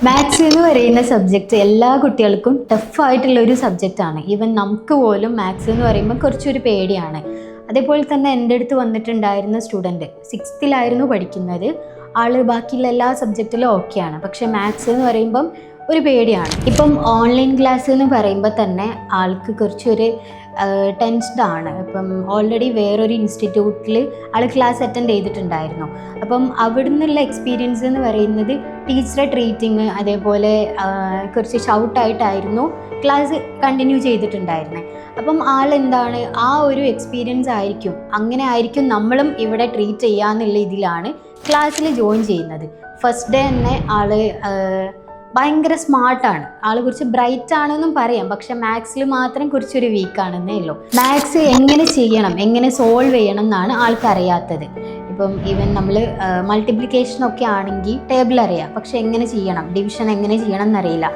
Maths എന്ന് പറയുന്ന subject എല്ലാ കുട്ടികൾക്കും ടഫായിട്ടുള്ള ഒരു സബ്ജക്റ്റാണ്. ഈവൻ നമുക്ക് പോലും മാത്സ് എന്ന് പറയുമ്പോൾ കുറച്ചൊരു പേടിയാണ്. അതേപോലെ തന്നെ എൻ്റെ അടുത്ത് വന്നിട്ടുണ്ടായിരുന്ന സ്റ്റുഡൻറ്റ് 6th പഠിക്കുന്നത്. ബാക്കിയുള്ള എല്ലാ സബ്ജക്റ്റിലും ഓക്കെയാണ്, പക്ഷേ മാത്സ് എന്ന് പറയുമ്പം ഒരു പേടിയാണ്. ഇപ്പം ഓൺലൈൻ ക്ലാസ് എന്ന് പറയുമ്പോൾ തന്നെ ആൾക്ക് കുറച്ചൊരു ടെൻസ്ഡ് ആണ്. ഇപ്പം ഓൾറെഡി വേറൊരു ഇൻസ്റ്റിറ്റ്യൂട്ടിൽ ക്ലാസ് അറ്റൻഡ് ചെയ്തിട്ടുണ്ടായിരുന്നു. അപ്പം അവിടെ നിന്നുള്ള എക്സ്പീരിയൻസ് എന്ന് പറയുന്നത് ടീച്ചറെ ട്രീറ്റിങ്, അതേപോലെ കുറച്ച് ഷൗട്ടായിട്ടായിരുന്നു ക്ലാസ് കണ്ടിന്യൂ ചെയ്തിട്ടുണ്ടായിരുന്നത്. അപ്പം എന്താണ് ആ ഒരു എക്സ്പീരിയൻസ് ആയിരിക്കും, അങ്ങനെ ആയിരിക്കും നമ്മളും ഇവിടെ ട്രീറ്റ് ചെയ്യാന്നുള്ള ഇതിലാണ് ക്ലാസ്സിൽ ജോയിൻ ചെയ്യുന്നത്. ഫസ്റ്റ് ഡേ തന്നെ ഭയങ്കര സ്മാർട്ടാണ്, കുറച്ച് ബ്രൈറ്റ് ആണെന്നും പറയാം. പക്ഷെ മാത്സിൽ മാത്രം കുറച്ചൊരു വീക്കാണെന്നേ ഉള്ളൂ. മാത്സ് എങ്ങനെ ചെയ്യണം, എങ്ങനെ സോൾവ് ചെയ്യണം എന്നാണ് ആൾക്കറിയാത്തത്. ഇപ്പം ഈവൻ നമ്മൾ മൾട്ടിപ്ലിക്കേഷനൊക്കെ ആണെങ്കിൽ ടേബിൾ അറിയാം, പക്ഷെ എങ്ങനെ ചെയ്യണം, ഡിവിഷൻ എങ്ങനെ ചെയ്യണം എന്നറിയില്ല.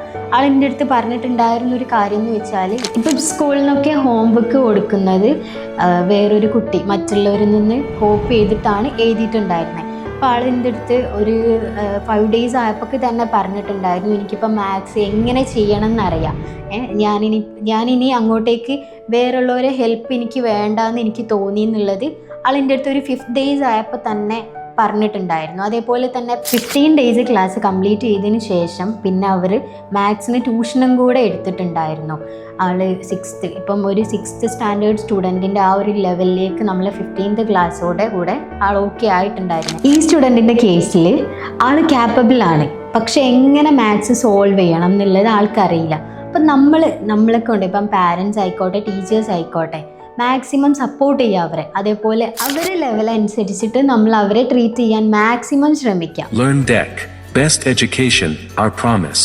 എൻ്റെ അടുത്ത് പറഞ്ഞിട്ടുണ്ടായിരുന്ന ഒരു കാര്യം എന്ന് വെച്ചാൽ, ഇപ്പം സ്കൂളിൽ നിന്നൊക്കെ ഹോംവർക്ക് കൊടുക്കുന്നത് വേറൊരു കുട്ടി മറ്റുള്ളവരിൽ നിന്ന് കോപ്പി ചെയ്തിട്ടാണ് എഴുതിയിട്ടുണ്ടായിരുന്നത്. അപ്പോൾ എൻ്റെ അടുത്ത് ഒരു 5 days ആയപ്പോൾ തന്നെ പറഞ്ഞിട്ടുണ്ടായിരുന്നു, എനിക്കിപ്പോൾ മാത്സ് എങ്ങനെ ചെയ്യണം എന്നറിയാം, ഞാനിനി അങ്ങോട്ടേക്ക് വേറുള്ളവരെ ഹെൽപ്പ് എനിക്ക് വേണ്ടാന്ന് എനിക്ക് തോന്നി എന്നുള്ളത് എൻ്റെ അടുത്ത് ഒരു 5th days ആയപ്പോൾ തന്നെ പറഞ്ഞിട്ടുണ്ടായിരുന്നു. അതേപോലെ തന്നെ 15 days ക്ലാസ് കംപ്ലീറ്റ് ചെയ്തതിന് ശേഷം പിന്നെ അവർ മാത്സിന് ട്യൂഷനും കൂടെ എടുത്തിട്ടുണ്ടായിരുന്നു. 6th, ഇപ്പം ഒരു 6th സ്റ്റാൻഡേർഡ് സ്റ്റുഡൻറ്റിൻ്റെ ആ ഒരു ലെവലിലേക്ക് നമ്മൾ 15th ക്ലാസ്സോടെ കൂടെ ഓക്കെ ആയിട്ടുണ്ടായിരുന്നു. ഈ സ്റ്റുഡൻറ്റിൻ്റെ കേസിൽ ക്യാപ്പബിൾ ആണ്, പക്ഷെ എങ്ങനെ മാത്സ് സോൾവ് ചെയ്യണം എന്നുള്ളത് ആൾക്കറിയില്ല. അപ്പം നമ്മളെ കൊണ്ട് ഇപ്പം പാരൻസ് ആയിക്കോട്ടെ, ടീച്ചേഴ്സ് ആയിക്കോട്ടെ, മാക്സിമം സപ്പോർട്ട് ചെയ്യുക അവരെ. അതേപോലെ അവരെ ലെവൽ അനുസരിച്ചിട്ട് നമ്മൾ അവരെ ട്രീറ്റ് ചെയ്യാൻ മാക്സിമം ശ്രമിക്കാം. Learn Deck. Best education, our promise.